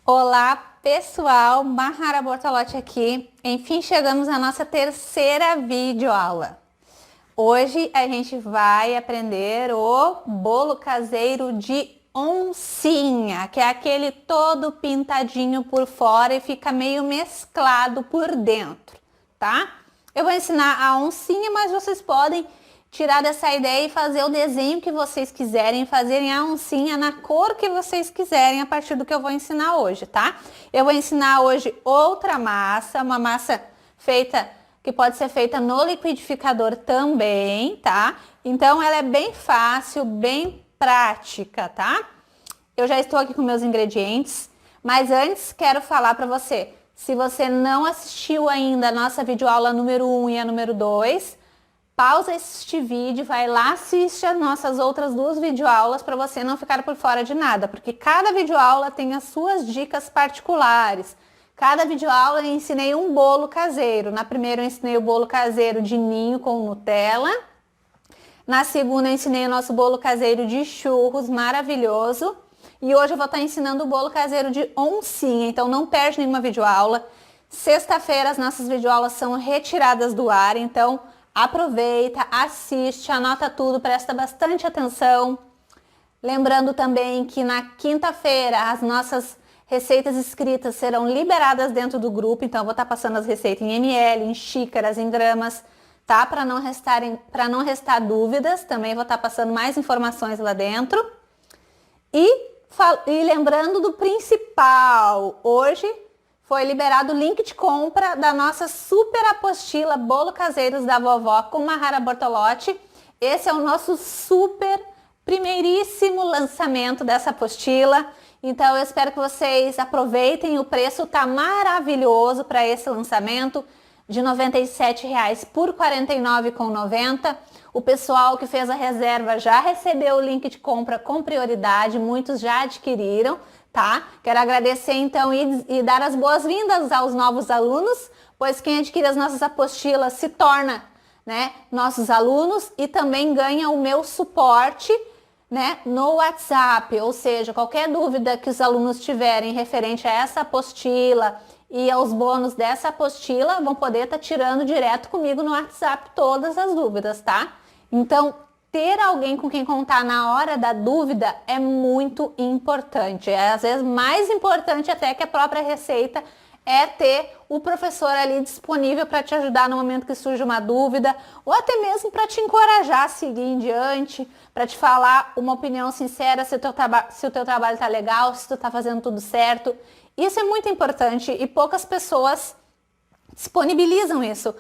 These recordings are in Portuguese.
Olá pessoal, Mahara Bortolotti aqui. Enfim, chegamos à nossa terceira videoaula. Hoje a gente vai aprender o bolo caseiro de oncinha, que é aquele todo pintadinho por fora e fica meio mesclado por dentro, tá? Eu vou ensinar a oncinha, mas vocês podem tirar dessa ideia e fazer o desenho que vocês quiserem, fazerem a oncinha na cor que vocês quiserem a partir do que eu vou ensinar hoje, tá? Eu vou ensinar hoje outra massa, uma massa feita, que pode ser feita no liquidificador também, tá? Então ela é bem fácil, bem prática, tá? Eu já estou aqui com meus ingredientes, mas antes quero falar para você, se você não assistiu ainda a nossa videoaula número 1 e a número 2, pausa este vídeo, vai lá, assiste as nossas outras duas videoaulas para você não ficar por fora de nada, porque cada videoaula tem as suas dicas particulares. Cada videoaula eu ensinei um bolo caseiro. Na primeira eu ensinei o bolo caseiro de ninho com Nutella. Na segunda eu ensinei o nosso bolo caseiro de churros, maravilhoso. E hoje eu vou estar ensinando o bolo caseiro de oncinha, então não perde nenhuma videoaula. Sexta-feira as nossas videoaulas são retiradas do ar, então aproveita, assiste, anota tudo, presta bastante atenção. Lembrando também que na quinta-feira as nossas receitas escritas serão liberadas dentro do grupo, então eu vou estar passando as receitas em ml, em xícaras, em gramas, tá? Para não restar dúvidas, também vou estar passando mais informações lá dentro. E lembrando do principal, hoje foi liberado o link de compra da nossa super apostila Bolo Caseiros da Vovó com Mahara Bortolotti. Esse é o nosso super primeiríssimo lançamento dessa apostila. Então eu espero que vocês aproveitem, o preço tá maravilhoso para esse lançamento, de R$ 97,00 por R$ 49,90. O pessoal que fez a reserva já recebeu o link de compra com prioridade, muitos já adquiriram, tá? Quero agradecer então e dar as boas-vindas aos novos alunos, pois quem adquire as nossas apostilas se torna, né, nossos alunos e também ganha o meu suporte, né, no WhatsApp, ou seja, qualquer dúvida que os alunos tiverem referente a essa apostila e aos bônus dessa apostila, vão poder estar tirando direto comigo no WhatsApp todas as dúvidas, tá? Então, ter alguém com quem contar na hora da dúvida é muito importante. É às vezes mais importante até que a própria receita, é ter o professor ali disponível para te ajudar no momento que surge uma dúvida, ou até mesmo para te encorajar a seguir em diante, para te falar uma opinião sincera se o teu trabalho está legal, se tu está fazendo tudo certo. Isso é muito importante e poucas pessoas disponibilizam isso.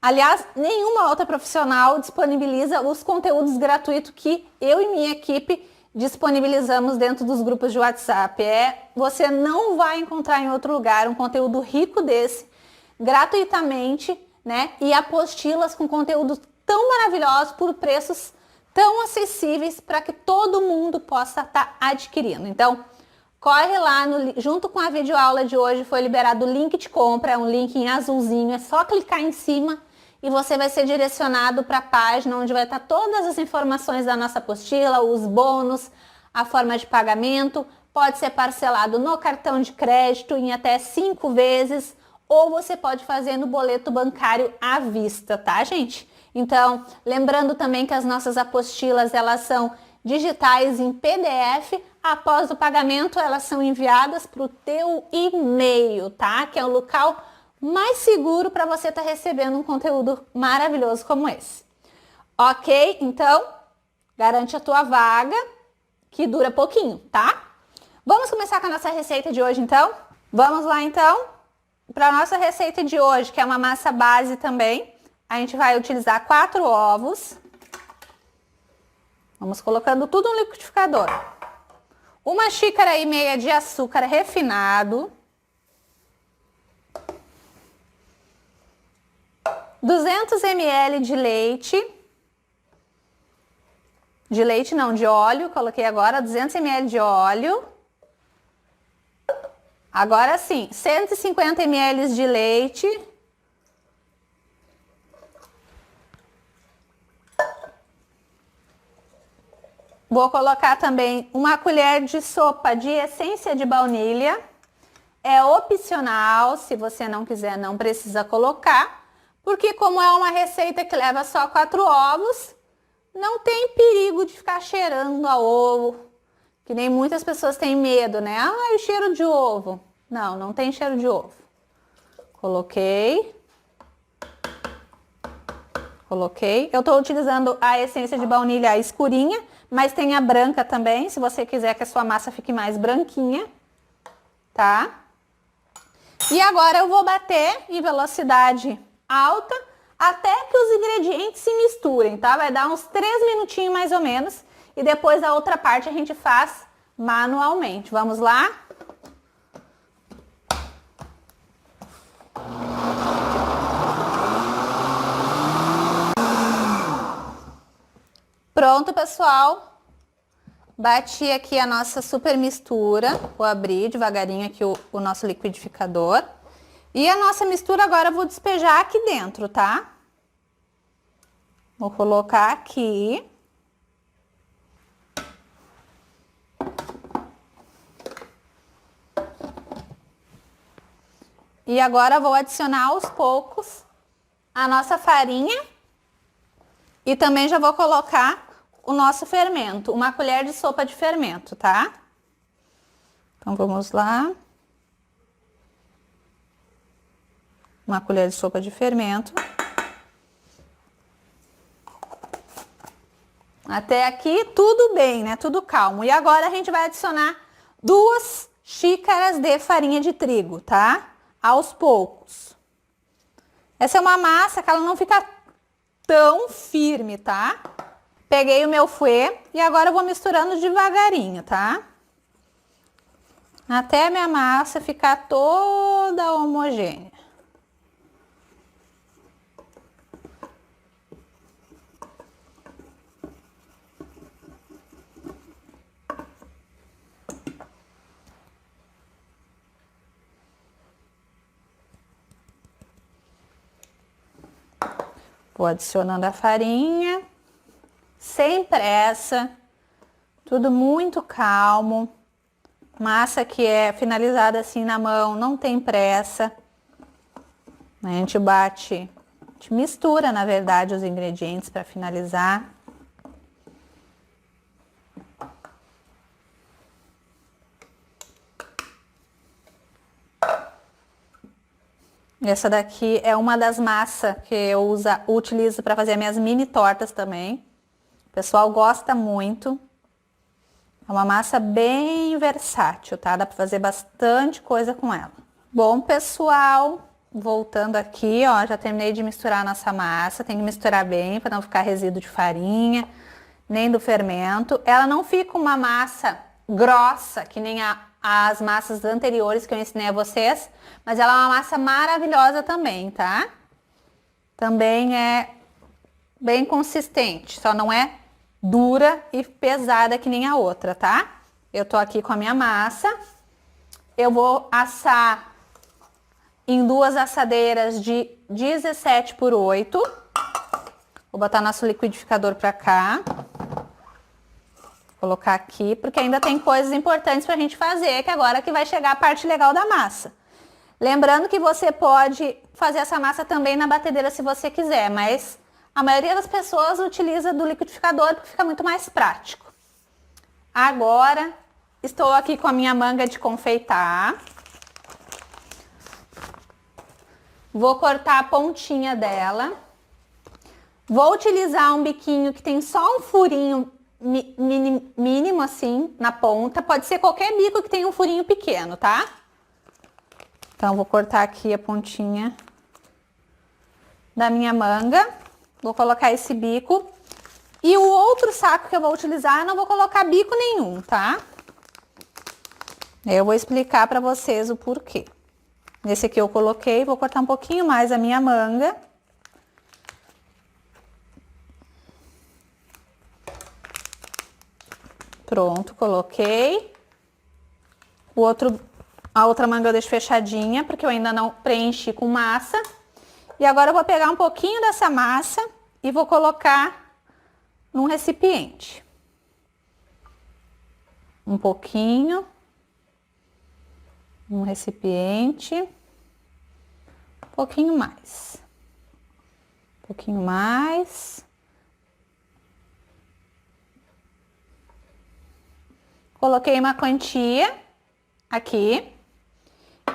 Aliás, nenhuma outra profissional disponibiliza os conteúdos gratuitos que eu e minha equipe disponibilizamos dentro dos grupos de WhatsApp. Você não vai encontrar em outro lugar um conteúdo rico desse, gratuitamente, né? E apostilas com conteúdos tão maravilhosos por preços tão acessíveis para que todo mundo possa estar adquirindo. Então, corre lá, junto com a videoaula de hoje foi liberado o link de compra, é um link em azulzinho, é só clicar em cima e você vai ser direcionado para a página onde vai estar todas as informações da nossa apostila, os bônus, a forma de pagamento, pode ser parcelado no cartão de crédito em até 5 vezes, ou você pode fazer no boleto bancário à vista, tá, gente? Então, lembrando também que as nossas apostilas, elas são digitais em PDF, após o pagamento elas são enviadas para o teu e-mail, tá? Que é o local mais seguro para você estar recebendo um conteúdo maravilhoso como esse. Ok? Então, garante a tua vaga, que dura pouquinho, tá? Vamos começar com a nossa receita de hoje, então? Vamos lá, então? Para a nossa receita de hoje, que é uma massa base também, a gente vai utilizar 4 ovos. Vamos colocando tudo no liquidificador. 1,5 xícaras de açúcar refinado. 200 ml de leite. De leite não, de óleo. Coloquei agora 200 ml de óleo. Agora sim, 150 ml de leite. Vou colocar também 1 colher de sopa de essência de baunilha. é opcional, se você não quiser, não precisa colocar, porque como é uma receita que leva só 4 ovos, não tem perigo de ficar cheirando a ovo, que nem muitas pessoas têm medo, né? Ah, o cheiro de ovo. Não, não tem cheiro de ovo. Coloquei. Coloquei. Eu tô utilizando a essência de baunilha escurinha, mas tem a branca também, se você quiser que a sua massa fique mais branquinha, tá? E agora eu vou bater em velocidade alta até que os ingredientes se misturem, tá? Vai dar uns 3 minutinhos mais ou menos. E depois a outra parte a gente faz manualmente. Vamos lá? Pronto, pessoal. Bati aqui a nossa super mistura. Vou abrir devagarinho aqui o nosso liquidificador. E a nossa mistura agora eu vou despejar aqui dentro, tá? Vou colocar aqui. E agora vou adicionar aos poucos a nossa farinha. E também já vou colocar o nosso fermento, uma colher de sopa de fermento, tá? Então vamos lá. Uma colher de sopa de fermento. Até aqui tudo bem, né? Tudo calmo. E agora a gente vai adicionar 2 xícaras de farinha de trigo, tá? Aos poucos. Essa é uma massa que ela não fica tão firme, tá? Peguei o meu fouet e agora eu vou misturando devagarinho, tá? Até a minha massa ficar toda homogênea. Vou adicionando a farinha, sem pressa, tudo muito calmo. Massa que é finalizada assim na mão, não tem pressa. A gente bate, a gente mistura, na verdade, os ingredientes para finalizar. Essa daqui é uma das massas que eu utilizo para fazer minhas mini tortas também. O pessoal gosta muito. É uma massa bem versátil, tá? Dá para fazer bastante coisa com ela. Bom, pessoal, voltando aqui, ó, já terminei de misturar a nossa massa. Tem que misturar bem para não ficar resíduo de farinha, nem do fermento. Ela não fica uma massa grossa, que nem as massas anteriores que eu ensinei a vocês, mas ela é uma massa maravilhosa também, tá? Também é bem consistente, só não é dura e pesada que nem a outra, tá? Eu tô aqui com a minha massa. Eu vou assar em 2 assadeiras de 17 por 8. Vou botar nosso liquidificador pra cá. Colocar aqui, porque ainda tem coisas importantes pra gente fazer, que agora que vai chegar a parte legal da massa. Lembrando que você pode fazer essa massa também na batedeira se você quiser, mas a maioria das pessoas utiliza do liquidificador porque fica muito mais prático. Agora, estou aqui com a minha manga de confeitar. Vou cortar a pontinha dela. Vou utilizar um biquinho que tem só um furinho mínimo assim na ponta. Pode ser qualquer bico que tenha um furinho pequeno, tá? Então, vou cortar aqui a pontinha da minha manga. Vou colocar esse bico. E o outro saco que eu vou utilizar, eu não vou colocar bico nenhum, tá? Eu vou explicar pra vocês o porquê. Nesse aqui eu coloquei, vou cortar um pouquinho mais a minha manga. Pronto, coloquei. A outra manga eu deixo fechadinha, porque eu ainda não preenchi com massa. E agora eu vou pegar um pouquinho dessa massa e vou colocar num recipiente. Um pouquinho. um recipiente. Um pouquinho mais. Um pouquinho mais. Coloquei uma quantia aqui.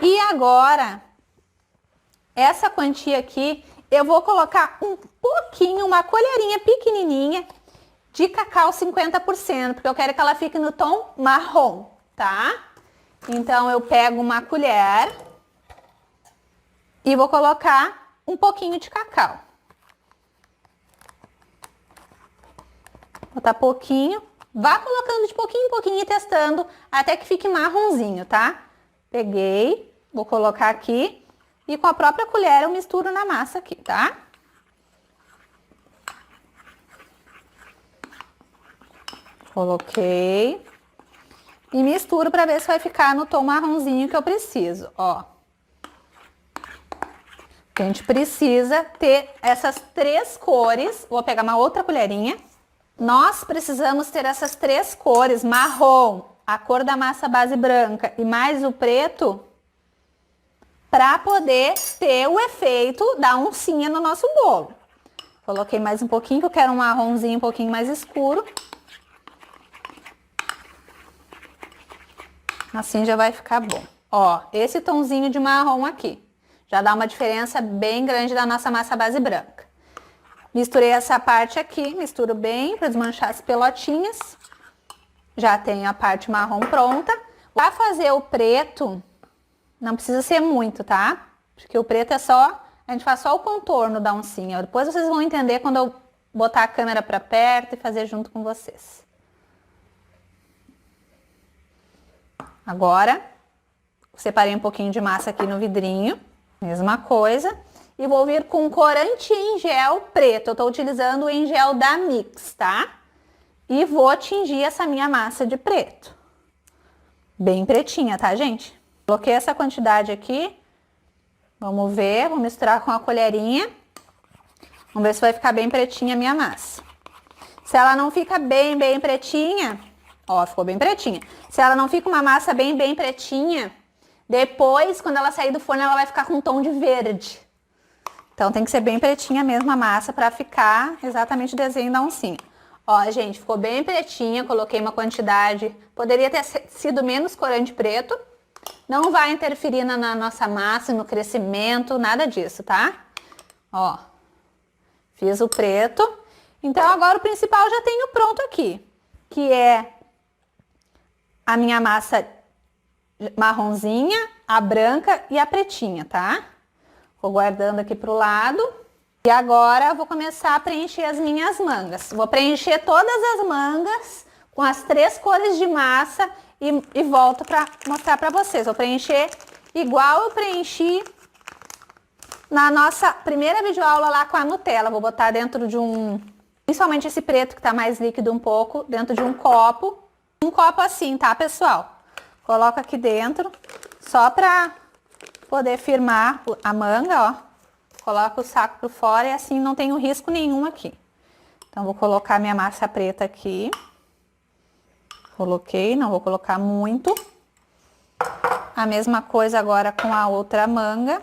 E agora, essa quantia aqui, eu vou colocar um pouquinho, uma colherinha pequenininha de cacau 50%, porque eu quero que ela fique no tom marrom, tá? Então, eu pego uma colher e vou colocar um pouquinho de cacau. Botar pouquinho, vá colocando de pouquinho em pouquinho e testando até que fique marronzinho, tá? Peguei, vou colocar aqui e com a própria colher eu misturo na massa aqui, tá? Coloquei e misturo para ver se vai ficar no tom marronzinho que eu preciso, ó. A gente precisa ter essas três cores. Vou pegar uma outra colherinha. Nós precisamos ter essas três cores, marrom, a cor da massa base branca e mais o preto, para poder ter o efeito da oncinha no nosso bolo. Coloquei mais um pouquinho, que eu quero um marronzinho um pouquinho mais escuro. Assim já vai ficar bom. Ó, esse tomzinho de marrom aqui já dá uma diferença bem grande da nossa massa base branca. Misturei essa parte aqui, misturo bem para desmanchar as pelotinhas. Já tenho a parte marrom pronta. Para fazer o preto, não precisa ser muito, tá? Porque o preto é só, a gente faz só o contorno da oncinha. Depois vocês vão entender quando eu botar a câmera para perto e fazer junto com vocês. Agora, separei um pouquinho de massa aqui no vidrinho, mesma coisa. E vou vir com corante em gel preto. Eu tô utilizando o em gel da Mix, tá? E vou tingir essa minha massa de preto. Bem pretinha, tá, gente? Coloquei essa quantidade aqui. Vamos ver, vou misturar com a colherinha. Vamos ver se vai ficar bem pretinha a minha massa. Se ela não fica bem pretinha, ó, ficou bem pretinha. Se ela não fica uma massa bem pretinha, depois, quando ela sair do forno, ela vai ficar com um tom de verde. Então, tem que ser bem pretinha mesmo a massa para ficar exatamente o desenho da oncinha. Ó, gente, ficou bem pretinha, coloquei uma quantidade, poderia ter sido menos corante preto. Não vai interferir na nossa massa, no crescimento, nada disso, tá? Ó, fiz o preto. Então, agora o principal eu já tenho pronto aqui, que é a minha massa marronzinha, a branca e a pretinha, tá? Vou guardando aqui pro lado. E agora eu vou começar a preencher as minhas mangas. Vou preencher todas as mangas com as três cores de massa e volto para mostrar para vocês. Vou preencher igual eu preenchi na nossa primeira videoaula lá com a Nutella. Vou botar dentro de um, principalmente esse preto que tá mais líquido um pouco, dentro de um copo. Um copo assim, tá, pessoal? Coloco aqui dentro, só pra poder firmar a manga, ó. Coloco o saco por fora e assim não tenho risco nenhum aqui. Então, vou colocar minha massa preta aqui. Coloquei, não vou colocar muito. A mesma coisa agora com a outra manga.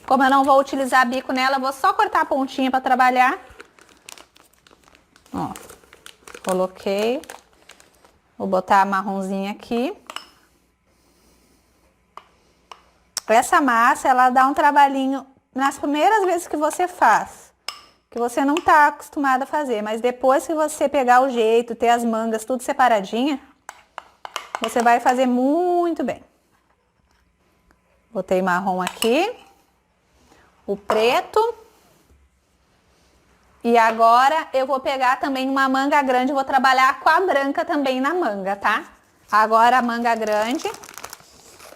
Como eu não vou utilizar bico nela, eu vou só cortar a pontinha para trabalhar. Ó, coloquei. Vou botar a marronzinha aqui. Essa massa, ela dá um trabalhinho nas primeiras vezes que você faz, que você não tá acostumado a fazer, mas depois que você pegar o jeito, ter as mangas tudo separadinha, você vai fazer muito bem. Botei marrom aqui, o preto, e agora eu vou pegar também uma manga grande, vou trabalhar com a branca também na manga, tá? Agora a manga grande,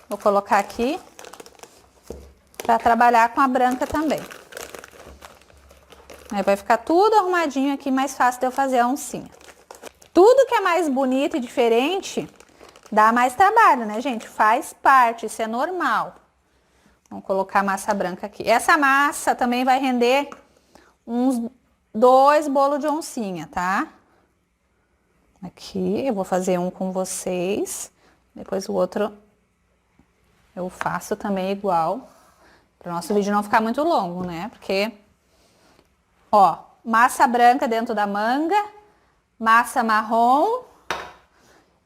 vou colocar aqui, para trabalhar com a branca também. Aí vai ficar tudo arrumadinho aqui, mais fácil de eu fazer a oncinha. Tudo que é mais bonito e diferente, dá mais trabalho, né, gente? Faz parte, isso é normal. Vamos colocar a massa branca aqui. Essa massa também vai render uns 2 bolos de oncinha, tá? Aqui, eu vou fazer um com vocês. Depois o outro eu faço também igual, para o nosso vídeo não ficar muito longo, né? Porque, ó, massa branca dentro da manga, massa marrom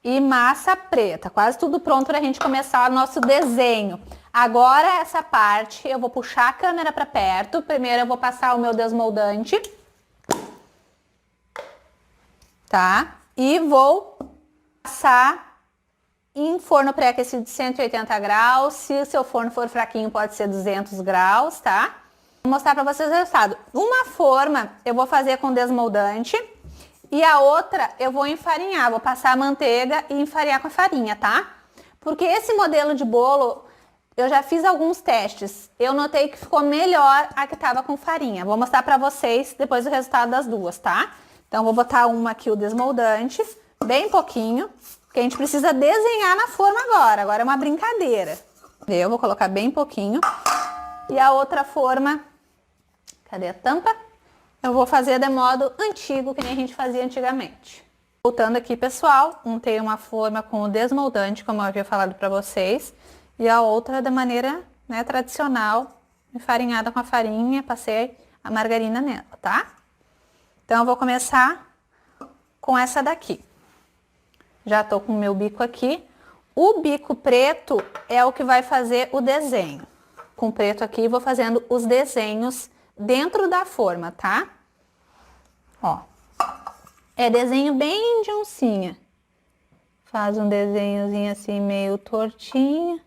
e massa preta. Quase tudo pronto para a gente começar o nosso desenho. Agora, essa parte, eu vou puxar a câmera para perto. Primeiro eu vou passar o meu desmoldante. Tá? E vou passar em forno pré-aquecido de 180 graus. Se o seu forno for fraquinho, pode ser 200 graus, tá? Vou mostrar para vocês o resultado. Uma forma eu vou fazer com desmoldante e a outra eu vou enfarinhar. Vou passar a manteiga e enfarinhar com a farinha, tá? Porque esse modelo de bolo, eu já fiz alguns testes. Eu notei que ficou melhor a que tava com farinha. Vou mostrar para vocês depois o resultado das duas, tá? Então, vou botar uma aqui, o desmoldante, bem pouquinho, porque a gente precisa desenhar na forma agora. Agora é uma brincadeira. Eu vou colocar bem pouquinho. E a outra forma, cadê a tampa? Eu vou fazer de modo antigo, que nem a gente fazia antigamente. Voltando aqui, pessoal, untei uma forma com o desmoldante, como eu havia falado para vocês. E a outra da maneira, né, tradicional, enfarinhada com a farinha, passei a margarina nela, tá? Então, eu vou começar com essa daqui. Já tô com o meu bico aqui. O bico preto é o que vai fazer o desenho. Com o preto aqui, vou fazendo os desenhos dentro da forma, tá? Ó. É desenho bem de oncinha. Faz um desenhozinho assim, meio tortinho.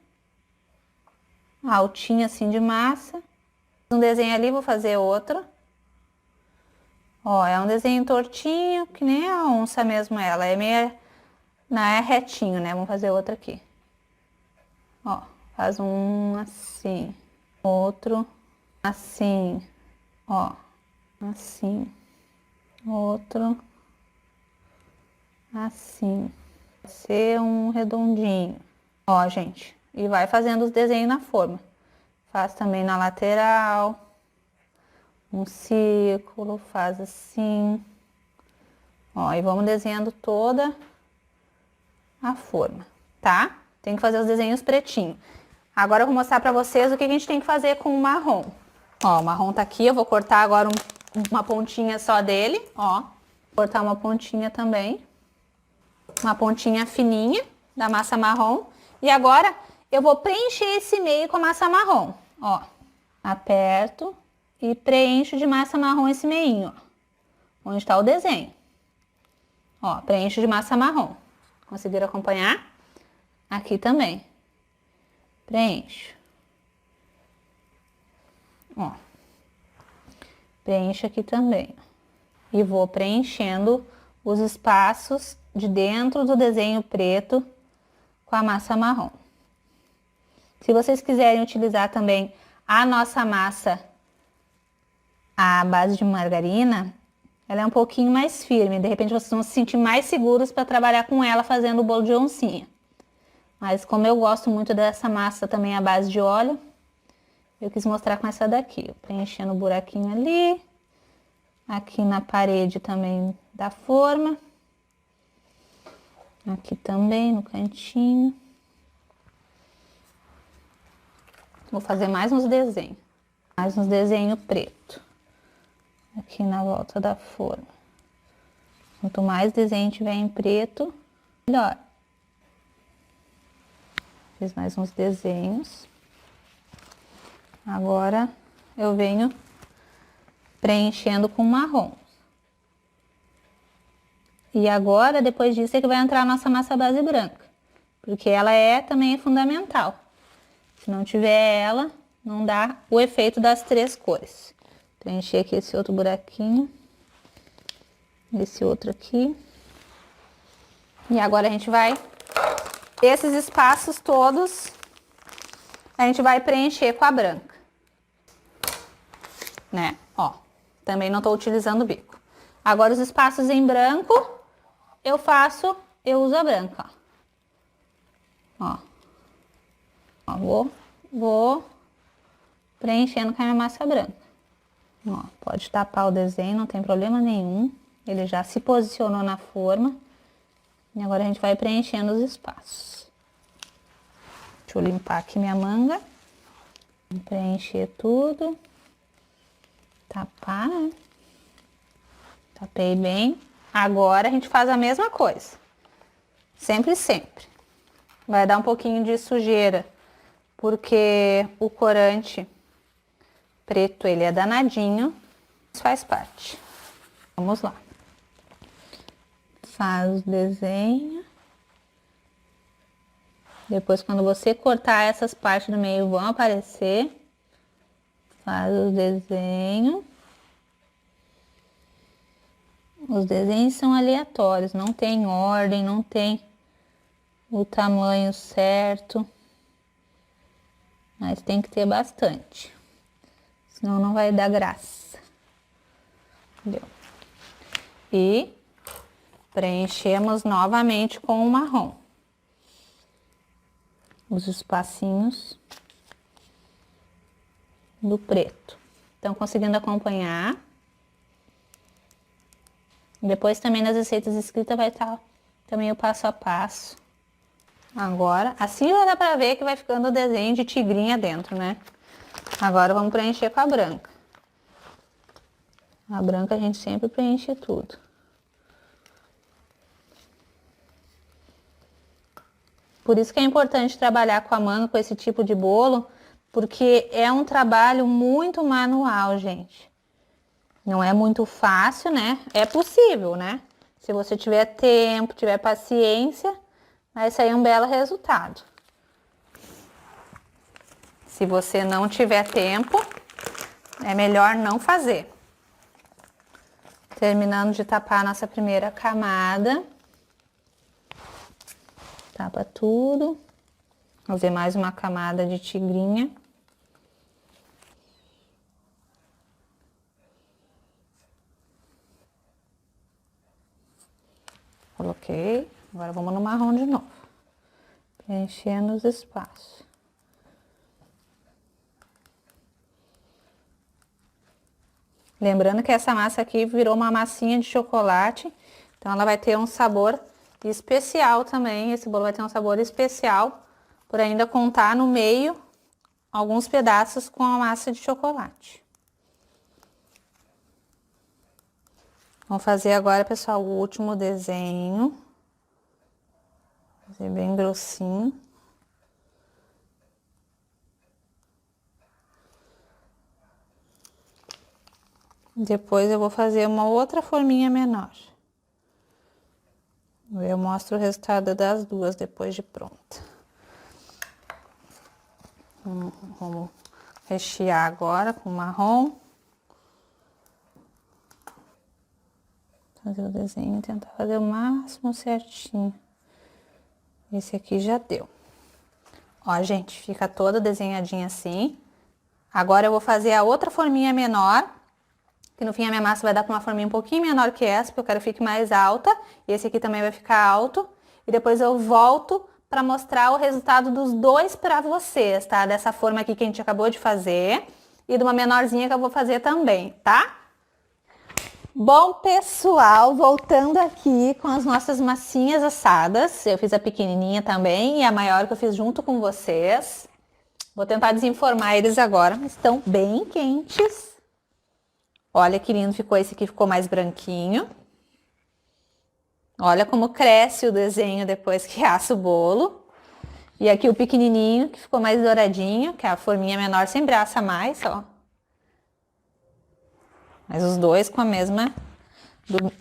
Altinho assim de massa. Um desenho ali, vou fazer outro. Ó, é um desenho tortinho, que nem a onça mesmo ela. É meio, não é retinho, né? Vamos fazer outro aqui. Ó, faz um assim. Outro assim. Ó, assim. Outro assim. Vai ser um redondinho. Ó, gente. E vai fazendo os desenhos na forma. Faz também na lateral. Um círculo, faz assim. Ó, e vamos desenhando toda a forma, tá? Tem que fazer os desenhos pretinho. Agora eu vou mostrar pra vocês o que a gente tem que fazer com o marrom. Ó, o marrom tá aqui, eu vou cortar agora uma pontinha só dele, ó. Cortar uma pontinha também. Uma pontinha fininha da massa marrom. E agora eu vou preencher esse meio com a massa marrom, ó. Aperto. E preencho de massa marrom esse meinho, ó, onde está o desenho. Ó, preencho de massa marrom. Conseguiram acompanhar? Aqui também. Preencho. Ó. Preencho aqui também. E vou preenchendo os espaços de dentro do desenho preto com a massa marrom. Se vocês quiserem utilizar também a nossa massa a base de margarina, ela é um pouquinho mais firme. De repente vocês vão se sentir mais seguros para trabalhar com ela fazendo o bolo de oncinha. Mas como eu gosto muito dessa massa também à base de óleo, eu quis mostrar com essa daqui. Preenchendo o buraquinho ali. Aqui na parede também da forma. Aqui também no cantinho. Vou fazer mais uns desenhos. Mais uns desenhos preto. Aqui na volta da forma. Quanto mais desenho tiver em preto, melhor. Fiz mais uns desenhos. Agora eu venho preenchendo com marrom. E agora, depois disso, é que vai entrar a nossa massa base branca. Porque ela também é fundamental. Se não tiver ela, não dá o efeito das três cores. Preencher aqui esse outro buraquinho. Esse outro aqui. E agora a gente vai... Esses espaços todos, a gente vai preencher com a branca. Né? Ó, também não tô utilizando o bico. Agora os espaços em branco, eu uso a branca, ó. Ó, vou preenchendo com a minha massa branca. Ó, pode tapar o desenho, não tem problema nenhum. Ele já se posicionou na forma. E agora a gente vai preenchendo os espaços. Deixa Deixa eu limpar aqui minha manga. Preencher tudo. Tapar, né? Tapei bem. Agora a gente faz a mesma coisa. Sempre, sempre. Vai dar um pouquinho de sujeira, porque o corante preto, ele é danadinho. Isso faz parte. Vamos lá. Faz o desenho. Depois, quando você cortar, essas partes do meio vão aparecer. Faz o desenho. Os desenhos são aleatórios, não tem ordem, não tem o tamanho certo. Mas tem que ter bastante. Senão não vai dar graça. Entendeu? E preenchemos novamente com o marrom. Os espacinhos do preto. Estão conseguindo acompanhar? Depois também nas receitas escritas vai estar também o passo a passo. Agora, assim já dá pra ver que vai ficando o desenho de tigrinha dentro, né? Agora vamos preencher com a branca. A branca a gente sempre preenche tudo. Por isso que é importante trabalhar com a manga, com esse tipo de bolo, porque é um trabalho muito manual, gente. Não é muito fácil, né? É possível, né? Se você tiver tempo, tiver paciência, vai sair um belo resultado. Se você não tiver tempo, é melhor não fazer. Terminando de tapar a nossa primeira camada. Tapa tudo. Fazer mais uma camada de tigrinha. Coloquei. Agora vamos no marrom de novo. Preenchendo os espaços. Lembrando que essa massa aqui virou uma massinha de chocolate. Então ela vai ter um sabor especial também. Esse bolo vai ter um sabor especial por ainda contar no meio alguns pedaços com a massa de chocolate. Vamos fazer agora, pessoal, o último desenho. Fazer bem grossinho. Depois eu vou fazer uma outra forminha menor. Eu mostro o resultado das duas depois de pronta. Vamos rechear agora com marrom. Fazer o desenho e tentar fazer o máximo certinho. Esse aqui já deu. Ó, gente, fica toda desenhadinha assim. Agora eu vou fazer a outra forminha menor, que no fim a minha massa vai dar com uma forminha um pouquinho menor que essa, porque eu quero que fique mais alta. E esse aqui também vai ficar alto. E depois eu volto para mostrar o resultado dos dois para vocês, tá? Dessa forma aqui que a gente acabou de fazer e de uma menorzinha que eu vou fazer também, tá? Bom, pessoal, voltando aqui com as nossas massinhas assadas. Eu fiz a pequenininha também e a maior que eu fiz junto com vocês. Vou tentar desenformar eles agora, mas estão bem quentes. Olha que lindo ficou esse aqui, ficou mais branquinho. Olha como cresce o desenho depois que assa o bolo. E aqui o pequenininho, que ficou mais douradinho, que a forminha menor sempre assa mais, ó. Mas os dois com a mesma,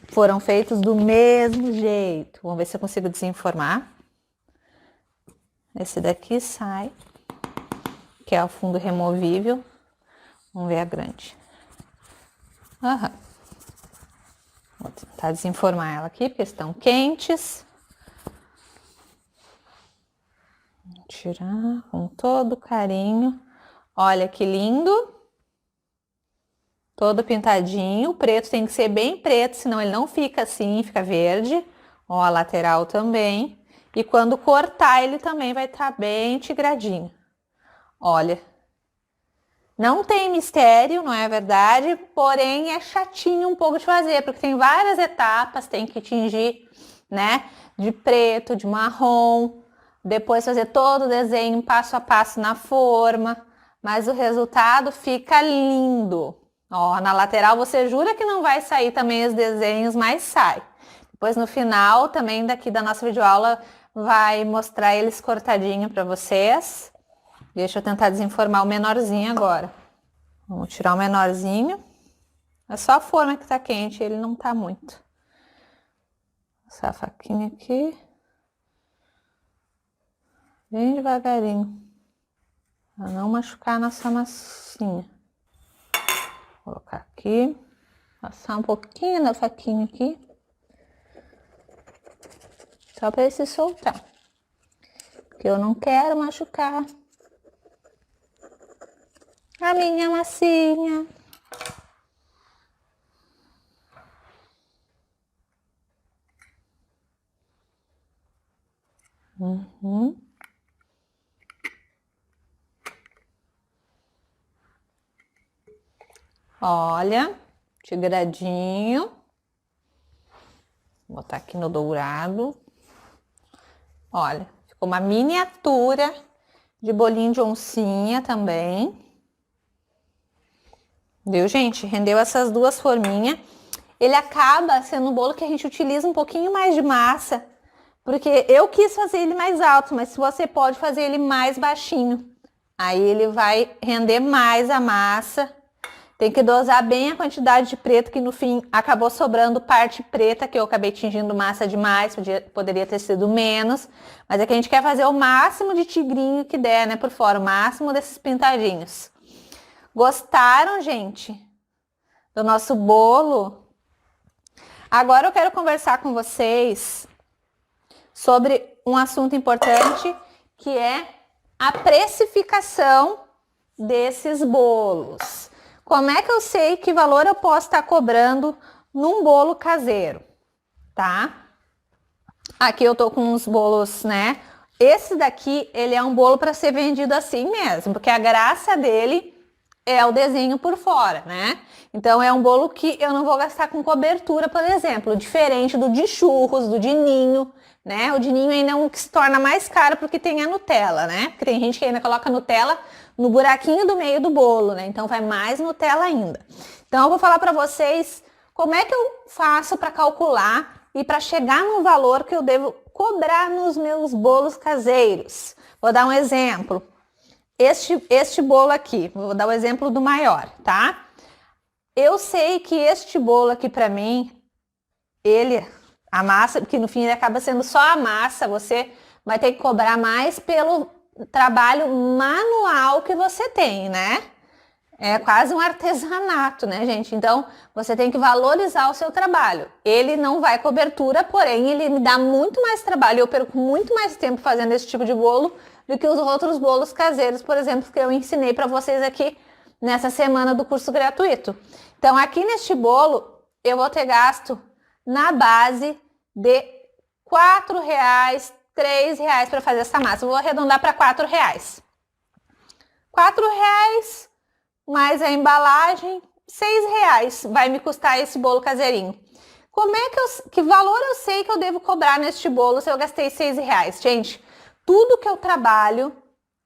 foram feitos do mesmo jeito. Vamos ver se eu consigo desenformar. Esse daqui sai, que é o fundo removível. Vamos ver a grande. Aham. Vou tentar desenformar ela aqui, porque estão quentes. Vou tirar com todo carinho. Olha que lindo. Todo pintadinho. O preto tem que ser bem preto, senão ele não fica assim, fica verde. Ó, a lateral também. E quando cortar, ele também vai estar bem tigradinho. Olha. Não tem mistério, não é verdade? Porém, é chatinho um pouco de fazer, porque tem várias etapas, tem que tingir, né? De preto, de marrom. depois fazer todo o desenho passo a passo na forma, mas o resultado fica lindo. Ó, na lateral você jura que não vai sair também os desenhos, mas sai. Depois no final também daqui da nossa videoaula vai mostrar eles cortadinho para vocês. Deixa eu tentar desenformar o menorzinho agora. Vamos tirar o menorzinho. É só a forma que tá quente, ele não tá muito. Passar a faquinha aqui. Bem devagarinho. Pra não machucar a nossa massinha. Vou colocar aqui. Passar um pouquinho da faquinha aqui. Só para ele se soltar. Porque eu não quero machucar a minha massinha. Olha, tigradinho. Vou botar aqui no dourado. Olha, ficou uma miniatura de bolinho de oncinha também. Viu, gente? Rendeu essas duas forminhas. Ele acaba sendo um bolo que a gente utiliza um pouquinho mais de massa, porque eu quis fazer ele mais alto, mas se você pode fazer ele mais baixinho. Aí ele vai render mais a massa. Tem que dosar bem a quantidade de preto, que no fim acabou sobrando parte preta, que eu acabei tingindo massa demais, poderia ter sido menos. Mas é que a gente quer fazer o máximo de tigrinho que der, né, por fora, o máximo desses pintadinhos. Gostaram, gente, do nosso bolo? Agora eu quero conversar com vocês sobre um assunto importante, que é a precificação desses bolos. Como é que eu sei que valor eu posso estar cobrando num bolo caseiro, tá? Aqui eu tô com uns bolos, né? Esse daqui, ele é um bolo para ser vendido assim mesmo, porque a graça dele é o desenho por fora, né? Então é um bolo que eu não vou gastar com cobertura, por exemplo, diferente do de churros, do de ninho, né? O de ninho ainda é um que se torna mais caro porque tem a Nutella, né? Porque tem gente que ainda coloca Nutella no buraquinho do meio do bolo, né? Então vai mais Nutella ainda. Então eu vou falar para vocês como é que eu faço para calcular e para chegar no valor que eu devo cobrar nos meus bolos caseiros. Vou dar um exemplo. Este bolo aqui, vou dar o exemplo do maior, tá? Eu sei que este bolo aqui para mim, a massa, porque no fim ele acaba sendo só a massa, você vai ter que cobrar mais pelo trabalho manual que você tem, né? É quase um artesanato, né, gente? Então, você tem que valorizar o seu trabalho. Ele não vai cobertura, porém, ele me dá muito mais trabalho. Eu perco muito mais tempo fazendo esse tipo de bolo do que os outros bolos caseiros, por exemplo, que eu ensinei para vocês aqui nessa semana do curso gratuito. Então, aqui neste bolo, eu vou ter gasto na base de R$4, R$3 para fazer essa massa. Eu vou arredondar para R$4. R$4 mais a embalagem, R$6 vai me custar esse bolo caseirinho. Como é que valor eu sei que eu devo cobrar neste bolo se eu gastei R$6? Gente, tudo que eu trabalho,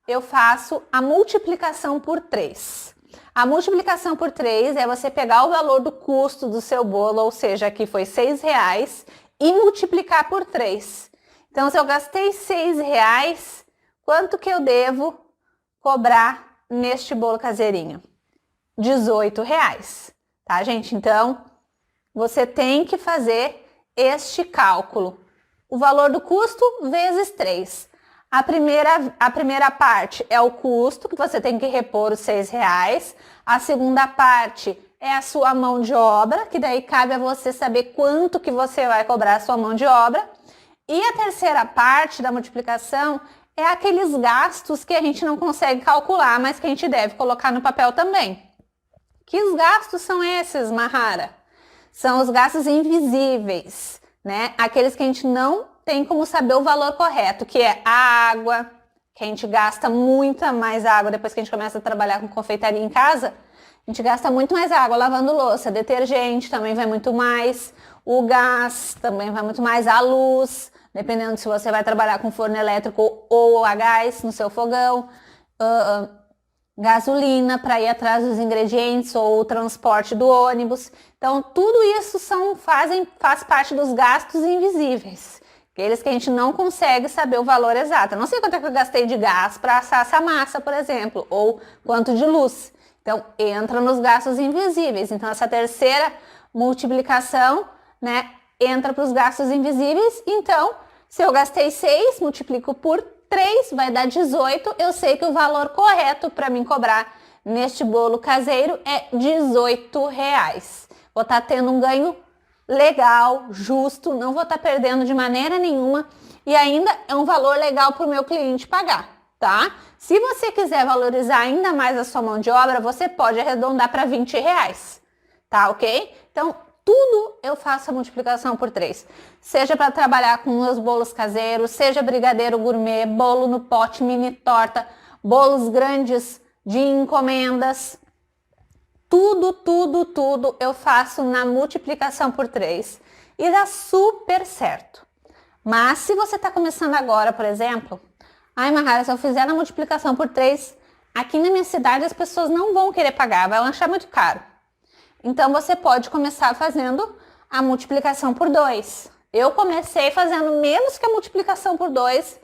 eu faço a multiplicação por 3. A multiplicação por 3 é você pegar o valor do custo do seu bolo, ou seja, aqui foi R$6, e multiplicar por 3. Então, se eu gastei R$6, quanto que eu devo cobrar neste bolo caseirinho? R$18, tá, gente? Então, você tem que fazer este cálculo. O valor do custo vezes 3. A primeira parte é o custo, que você tem que repor os R$6. A segunda parte é a sua mão de obra, que daí cabe a você saber quanto que você vai cobrar a sua mão de obra. E a terceira parte da multiplicação é aqueles gastos que a gente não consegue calcular, mas que a gente deve colocar no papel também. Que os gastos são esses, Mahara? São os gastos invisíveis, né? Aqueles que a gente não tem como saber o valor correto, que é a água, que a gente gasta muita mais água depois que a gente começa a trabalhar com confeitaria em casa. A gente gasta muito mais água lavando louça, detergente também vai muito mais, o gás também vai muito mais, a luz, dependendo se você vai trabalhar com forno elétrico ou a gás no seu fogão, gasolina para ir atrás dos ingredientes ou o transporte do ônibus. Então, tudo isso faz parte dos gastos invisíveis, aqueles que a gente não consegue saber o valor exato. Eu não sei quanto é que eu gastei de gás para assar essa massa, por exemplo, ou quanto de luz. Então, entra nos gastos invisíveis. Então, essa terceira multiplicação, né, entra para os gastos invisíveis. Então, se eu gastei 6, multiplico por 3, vai dar 18. Eu sei que o valor correto para mim cobrar neste bolo caseiro é R$18. Vou estar tendo um ganho legal, justo, não vou estar perdendo de maneira nenhuma e ainda é um valor legal para o meu cliente pagar, tá? Se você quiser valorizar ainda mais a sua mão de obra, você pode arredondar para R$20, tá ok? Então, tudo eu faço a multiplicação por 3. Seja para trabalhar com meus bolos caseiros, seja brigadeiro gourmet, bolo no pote, mini torta, bolos grandes de encomendas. Tudo eu faço na multiplicação por 3 e dá super certo. Mas se você está começando agora, por exemplo, ai Mahara, se eu fizer a multiplicação por 3, aqui na minha cidade as pessoas não vão querer pagar, vai achar muito caro. Então você pode começar fazendo a multiplicação por 2. Eu comecei fazendo menos que a multiplicação por 2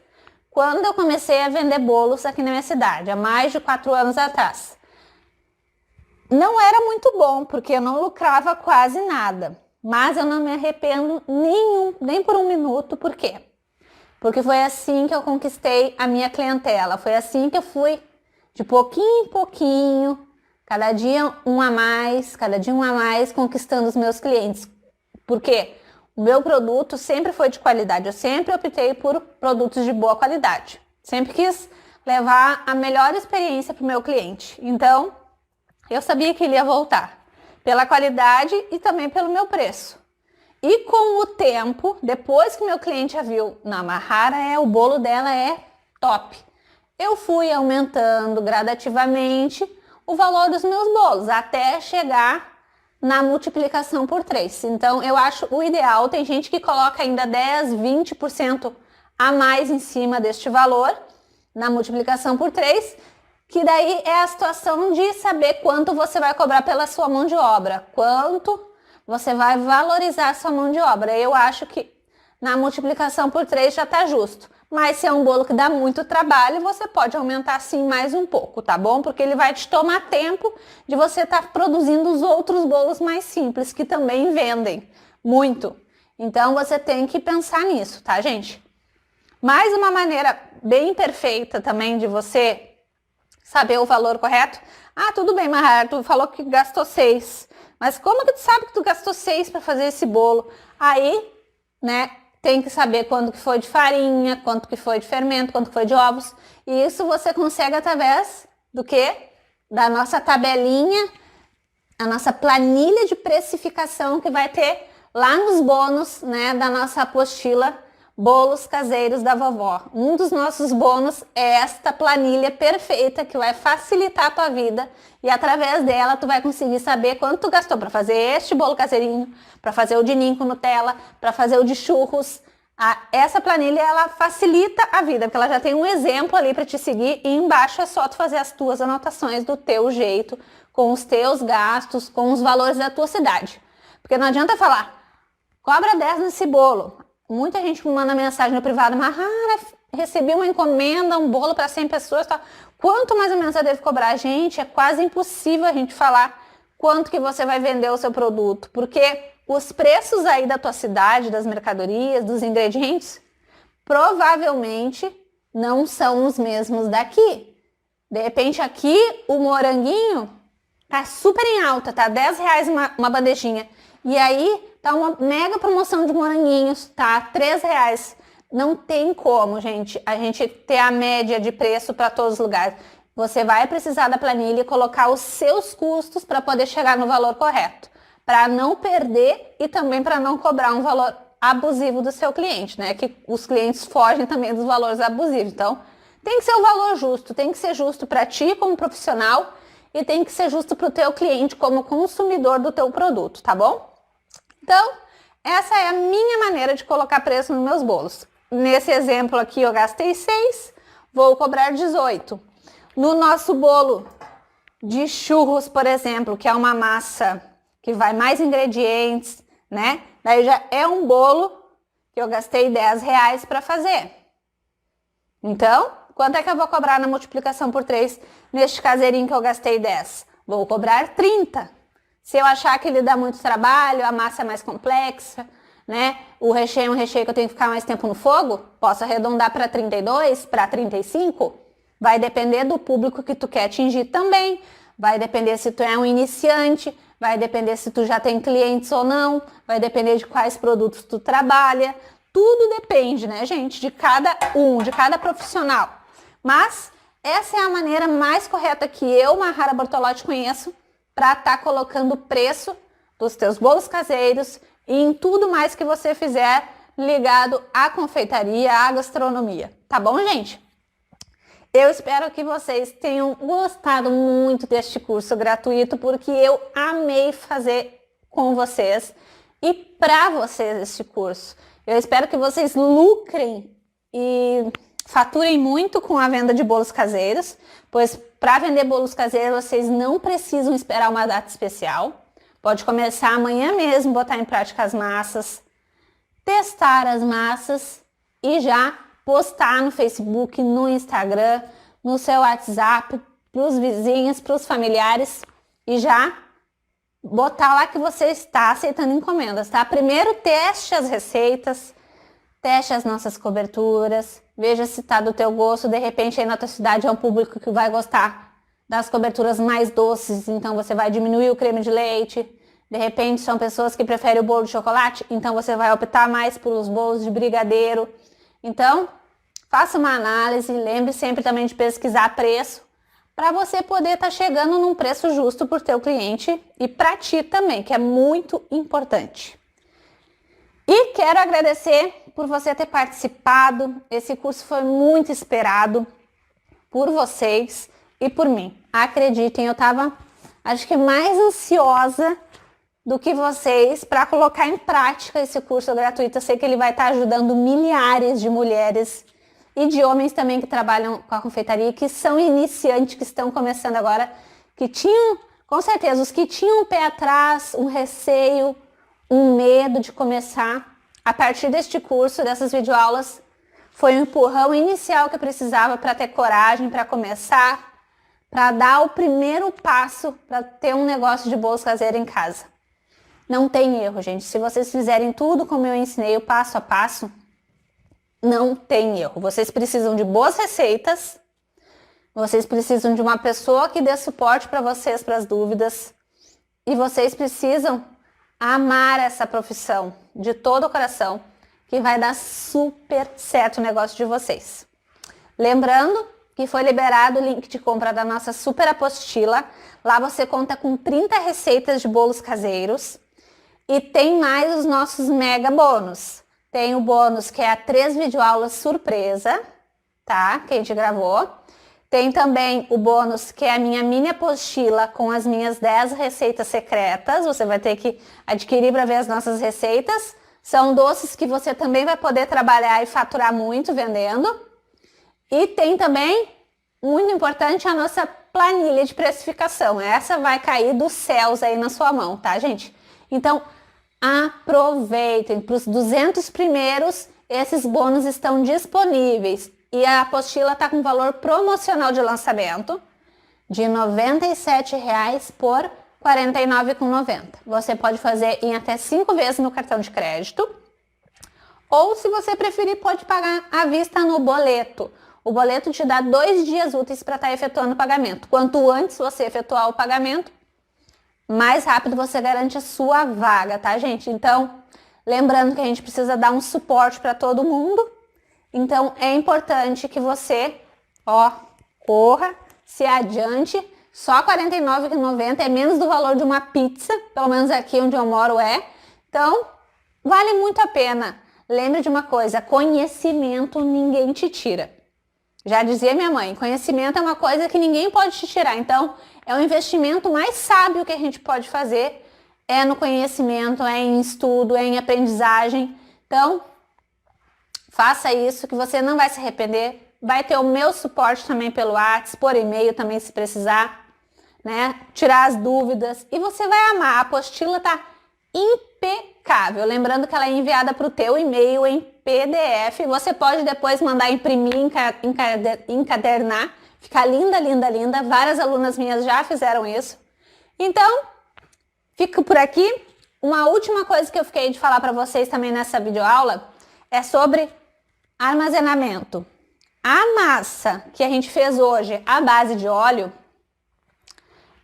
quando eu comecei a vender bolos aqui na minha cidade, há mais de 4 anos atrás. Não era muito bom, porque eu não lucrava quase nada, mas eu não me arrependo nem por um minuto. Por quê? Porque foi assim que eu conquistei a minha clientela, foi assim que eu fui de pouquinho em pouquinho, cada dia um a mais, conquistando os meus clientes. Por quê? O meu produto sempre foi de qualidade, eu sempre optei por produtos de boa qualidade, sempre quis levar a melhor experiência para o meu cliente. Então, eu sabia que ele ia voltar, pela qualidade e também pelo meu preço. E com o tempo, depois que meu cliente já viu, na Mahara, o bolo dela é top. Eu fui aumentando gradativamente o valor dos meus bolos, até chegar na multiplicação por 3. Então, eu acho o ideal, tem gente que coloca ainda 10, 20% a mais em cima deste valor, na multiplicação por 3, que daí é a situação de saber quanto você vai cobrar pela sua mão de obra, quanto você vai valorizar a sua mão de obra. Eu acho que na multiplicação por 3 já tá justo. Mas se é um bolo que dá muito trabalho, você pode aumentar sim mais um pouco, tá bom? Porque ele vai te tomar tempo de você estar produzindo os outros bolos mais simples, que também vendem muito. Então você tem que pensar nisso, tá, gente? Mais uma maneira bem perfeita também de você saber o valor correto. Ah, tudo bem, Mahara, tu falou que gastou 6. Mas como que tu sabe que tu gastou 6 para fazer esse bolo? Aí, né, tem que saber quanto que foi de farinha, quanto que foi de fermento, quanto que foi de ovos. E isso você consegue através do quê? Da nossa tabelinha, a nossa planilha de precificação que vai ter lá nos bônus, né, da nossa apostila Bolos Caseiros da Vovó. Um dos nossos bônus é esta planilha perfeita que vai facilitar a tua vida e através dela tu vai conseguir saber quanto tu gastou para fazer este bolo caseirinho, para fazer o de ninho com Nutella, para fazer o de churros. Essa planilha ela facilita a vida, porque ela já tem um exemplo ali para te seguir e embaixo é só tu fazer as tuas anotações do teu jeito, com os teus gastos, com os valores da tua cidade. Porque não adianta falar, cobra 10 nesse bolo. Muita gente me manda mensagem no privado, Mahara, recebi uma encomenda, um bolo para 100 pessoas, tá? Quanto mais ou menos eu devo cobrar? Gente, é quase impossível a gente falar quanto que você vai vender o seu produto, porque os preços aí da tua cidade, das mercadorias, dos ingredientes, provavelmente não são os mesmos daqui. De repente aqui o moranguinho tá super em alta, tá R$10 uma bandejinha. E aí tá uma mega promoção de moranguinhos, tá R$3. Não tem como, gente, a gente ter a média de preço para todos os lugares. Você vai precisar da planilha e colocar os seus custos para poder chegar no valor correto, para não perder e também para não cobrar um valor abusivo do seu cliente, né? Que os clientes fogem também dos valores abusivos. Então, tem que ser o valor justo, tem que ser justo para ti como profissional e tem que ser justo para o teu cliente como consumidor do teu produto, tá bom? Então, essa é a minha maneira de colocar preço nos meus bolos. nesse exemplo aqui eu gastei 6, vou cobrar 18. No nosso bolo de churros, por exemplo, que é uma massa que vai mais ingredientes, né? Daí já é um bolo que eu gastei R$10 para fazer. Então, quanto é que eu vou cobrar na multiplicação por 3 neste caseirinho que eu gastei 10? Vou cobrar 30. Se eu achar que ele dá muito trabalho, a massa é mais complexa, né? O recheio é um recheio que eu tenho que ficar mais tempo no fogo, posso arredondar para 32, para 35. Vai depender do público que tu quer atingir também. Vai depender se tu é um iniciante, vai depender se tu já tem clientes ou não, vai depender de quais produtos tu trabalha. Tudo depende, né, gente, de cada profissional. Mas essa é a maneira mais correta que eu, Mahara Bortolotti, conheço para estar colocando preço dos teus bolos caseiros e em tudo mais que você fizer ligado à confeitaria, à gastronomia. Tá bom, gente? Eu espero que vocês tenham gostado muito deste curso gratuito, porque eu amei fazer com vocês e para vocês este curso. Eu espero que vocês lucrem e faturem muito com a venda de bolos caseiros, pois para vender bolos caseiros vocês não precisam esperar uma data especial. Pode começar amanhã mesmo, botar em prática as massas, testar as massas e já postar no Facebook, no Instagram, no seu WhatsApp, para os vizinhos, para os familiares e já botar lá que você está aceitando encomendas, tá? Primeiro teste as receitas, teste as nossas coberturas, veja se está do teu gosto, de repente aí na tua cidade é um público que vai gostar das coberturas mais doces, então você vai diminuir o creme de leite. De repente são pessoas que preferem o bolo de chocolate, então você vai optar mais pelos bolos de brigadeiro. Então, faça uma análise, lembre sempre também de pesquisar preço, para você poder estar chegando num preço justo para o teu cliente e para ti também, que é muito importante. E quero agradecer por você ter participado, esse curso foi muito esperado por vocês e por mim. Acreditem, eu estava, acho que mais ansiosa do que vocês para colocar em prática esse curso gratuito. Eu sei que ele vai estar ajudando milhares de mulheres e de homens também que trabalham com a confeitaria, que são iniciantes, que estão começando agora, que tinham, com certeza, os que tinham um pé atrás, um receio, um medo de começar. A partir deste curso, dessas videoaulas, foi um empurrão inicial que eu precisava para ter coragem, para começar, para dar o primeiro passo para ter um negócio de bolos caseiros em casa. Não tem erro, gente. Se vocês fizerem tudo como eu ensinei, o passo a passo, não tem erro. Vocês precisam de boas receitas, vocês precisam de uma pessoa que dê suporte para vocês, para as dúvidas, e vocês precisam amar essa profissão de todo o coração, que vai dar super certo o negócio de vocês. Lembrando que foi liberado o link de compra da nossa super apostila. Lá você conta com 30 receitas de bolos caseiros. E tem mais os nossos mega bônus. Tem o bônus que é a 3 videoaulas surpresa, tá? Que a gente gravou. Tem também o bônus que é a minha mini apostila com as minhas 10 receitas secretas. Você vai ter que adquirir para ver as nossas receitas. São doces que você também vai poder trabalhar e faturar muito vendendo. E tem também, muito importante, a nossa planilha de precificação. Essa vai cair dos céus aí na sua mão, tá, gente? Então, aproveitem. Para os 200 primeiros, esses bônus estão disponíveis. E a apostila está com valor promocional de lançamento de R$ 97,00 por R$ 49,90. Você pode fazer em até 5 vezes no cartão de crédito. Ou, se você preferir, pode pagar à vista no boleto. O boleto te dá 2 dias úteis para estar efetuando o pagamento. Quanto antes você efetuar o pagamento, mais rápido você garante a sua vaga, tá, gente? Então, lembrando que a gente precisa dar um suporte para todo mundo. Então, é importante que você, corra, se adiante. Só R$ 49,90 é menos do valor de uma pizza, pelo menos aqui onde eu moro é. Então, vale muito a pena. Lembre de uma coisa, conhecimento ninguém te tira. Já dizia minha mãe, conhecimento é uma coisa que ninguém pode te tirar. Então, é o investimento mais sábio que a gente pode fazer, é no conhecimento, é em estudo, é em aprendizagem. Então, Faça isso que você não vai se arrepender. Vai ter o meu suporte também pelo WhatsApp, por e-mail também se precisar, né? Tirar as dúvidas e você vai amar. A apostila tá impecável. Lembrando que ela é enviada para o teu e-mail em PDF. Você pode depois mandar imprimir, encadernar. Ficar linda, linda, linda. Várias alunas minhas já fizeram isso. Então, fico por aqui. Uma última coisa que eu fiquei de falar para vocês também nessa videoaula é sobre armazenamento. A massa que a gente fez hoje à base de óleo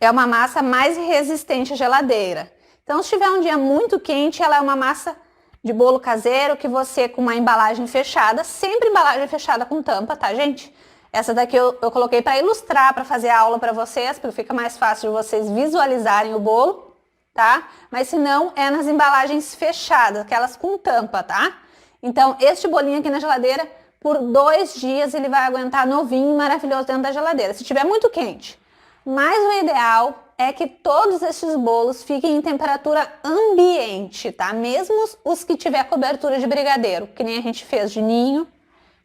é uma massa mais resistente à geladeira. Então, se tiver um dia muito quente, ela é uma massa de bolo caseiro que você, com uma embalagem fechada, sempre embalagem fechada com tampa, tá, gente? Essa daqui eu coloquei para ilustrar, para fazer a aula para vocês, porque fica mais fácil de vocês visualizarem o bolo, tá? Mas se não, é nas embalagens fechadas, aquelas com tampa, tá? Então, este bolinho aqui na geladeira, por 2 dias, ele vai aguentar novinho e maravilhoso dentro da geladeira, se tiver muito quente. Mas o ideal é que todos esses bolos fiquem em temperatura ambiente, tá? Mesmo os que tiver cobertura de brigadeiro, que nem a gente fez de ninho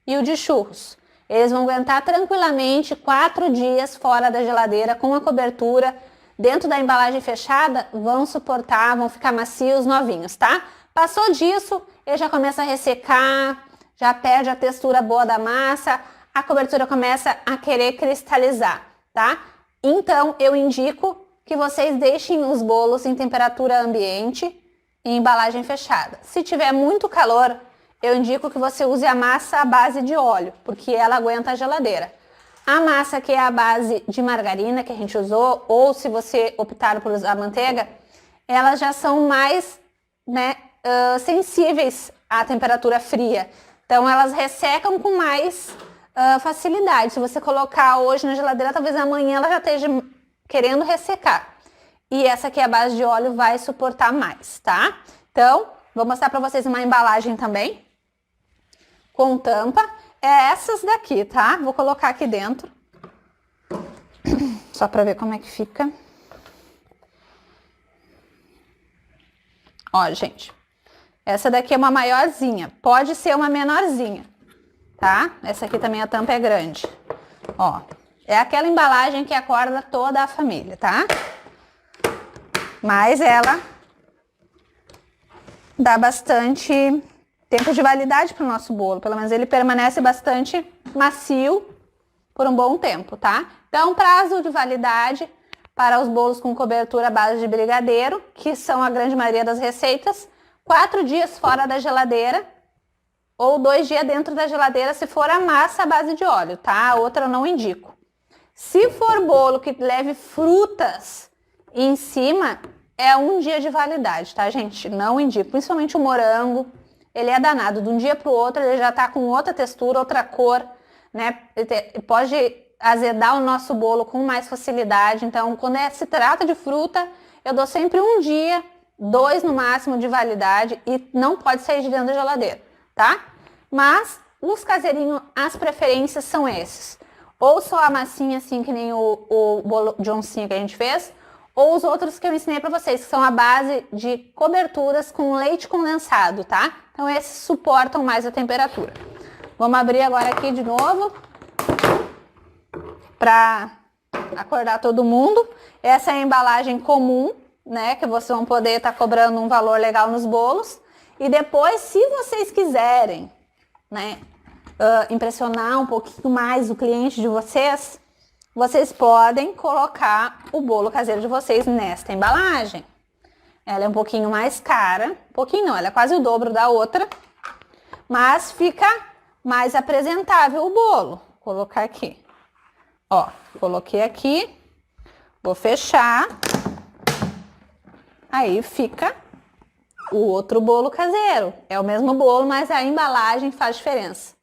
e o de churros. Eles vão aguentar tranquilamente 4 dias fora da geladeira com a cobertura. Dentro da embalagem fechada, vão suportar, vão ficar macios, novinhos, tá? Passou disso, ele já começa a ressecar, já perde a textura boa da massa, a cobertura começa a querer cristalizar, tá? Então, eu indico que vocês deixem os bolos em temperatura ambiente e embalagem fechada. Se tiver muito calor, eu indico que você use a massa à base de óleo, porque ela aguenta a geladeira. A massa que é a base de margarina que a gente usou, ou se você optar por usar manteiga, elas já são mais, né, sensíveis à temperatura fria. Então, elas ressecam com mais facilidade. Se você colocar hoje na geladeira, talvez amanhã ela já esteja querendo ressecar. E essa aqui, a base de óleo, vai suportar mais, tá? Então, vou mostrar para vocês uma embalagem também, com tampa. É essas daqui, tá? Vou colocar aqui dentro, só para ver como é que fica. Ó, gente, essa daqui é uma maiorzinha, pode ser uma menorzinha, tá? Essa aqui também a tampa é grande. Ó, é aquela embalagem que acorda toda a família, tá? Mas ela dá bastante tempo de validade para o nosso bolo. Pelo menos ele permanece bastante macio por um bom tempo, tá? Então, prazo de validade para os bolos com cobertura à base de brigadeiro, que são a grande maioria das receitas, 4 dias fora da geladeira, ou 2 dias dentro da geladeira se for a massa à base de óleo, tá? A outra eu não indico. Se for bolo que leve frutas em cima, é 1 dia de validade, tá, gente? Não indico, principalmente o morango, ele é danado. De um dia para o outro ele já tá com outra textura, outra cor, né? Pode azedar o nosso bolo com mais facilidade. Então, quando se trata de fruta, eu dou sempre 1 dia, 2 no máximo de validade e não pode sair de dentro da geladeira, tá? Mas os caseirinhos, as preferências são esses. Ou só a massinha, assim, que nem o bolo de oncinha que a gente fez, ou os outros que eu ensinei pra vocês, que são a base de coberturas com leite condensado, tá? Então, esses suportam mais a temperatura. Vamos abrir agora aqui de novo, pra acordar todo mundo. Essa é a embalagem comum, né? Que vocês vão poder estar cobrando um valor legal nos bolos. E depois, se vocês quiserem, né, impressionar um pouquinho mais o cliente de vocês, vocês podem colocar o bolo caseiro de vocês nesta embalagem. Ela é um pouquinho mais cara, pouquinho não, ela é quase o dobro da outra, mas fica mais apresentável o bolo. Vou colocar aqui. Ó, coloquei aqui, vou fechar, aí fica o outro bolo caseiro. É o mesmo bolo, mas a embalagem faz diferença.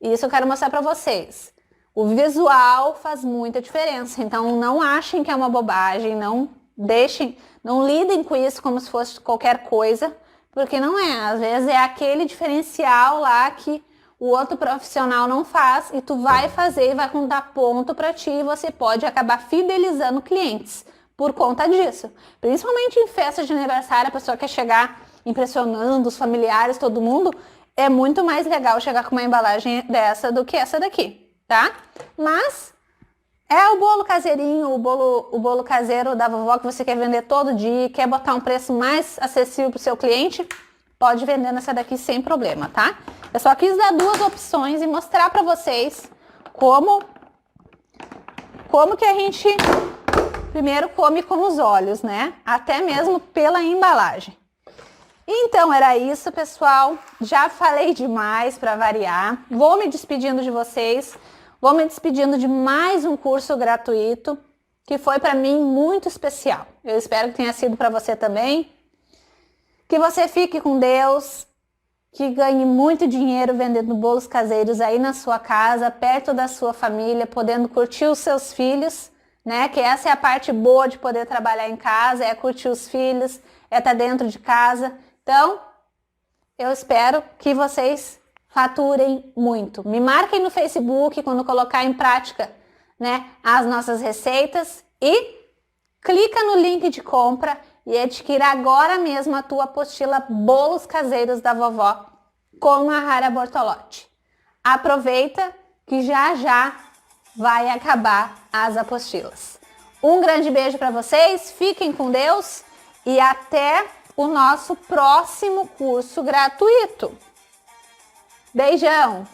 Isso eu quero mostrar pra vocês. O visual faz muita diferença, então não achem que é uma bobagem, não lidem com isso como se fosse qualquer coisa, porque não é. Às vezes é aquele diferencial lá que o outro profissional não faz e tu vai fazer e vai contar ponto pra ti e você pode acabar fidelizando clientes por conta disso. Principalmente em festa de aniversário, a pessoa quer chegar impressionando os familiares, todo mundo. é muito mais legal chegar com uma embalagem dessa do que essa daqui, tá? Mas é o bolo caseirinho, o bolo caseiro da vovó que você quer vender todo dia, quer botar um preço mais acessível pro seu cliente, pode vender nessa daqui sem problema, tá? Eu só quis dar duas opções e mostrar pra vocês como que a gente primeiro come com os olhos, né? Até mesmo pela embalagem. Então era isso, pessoal. Já falei demais para variar. Vou me despedindo de vocês. Vou me despedindo de mais um curso gratuito que foi para mim muito especial. Eu espero que tenha sido para você também. Que você fique com Deus, que ganhe muito dinheiro vendendo bolos caseiros aí na sua casa, perto da sua família, podendo curtir os seus filhos, né? Que essa é a parte boa de poder trabalhar em casa, é curtir os filhos, é estar dentro de casa. Então, eu espero que vocês faturem muito. Me marquem no Facebook quando colocar em prática, né, as nossas receitas e clica no link de compra e adquira agora mesmo a tua apostila Bolos Caseiros da Vovó com a Rara Bortolotti. Aproveita que já já vai acabar as apostilas. Um grande beijo para vocês, fiquem com Deus e até o nosso próximo curso gratuito. Beijão!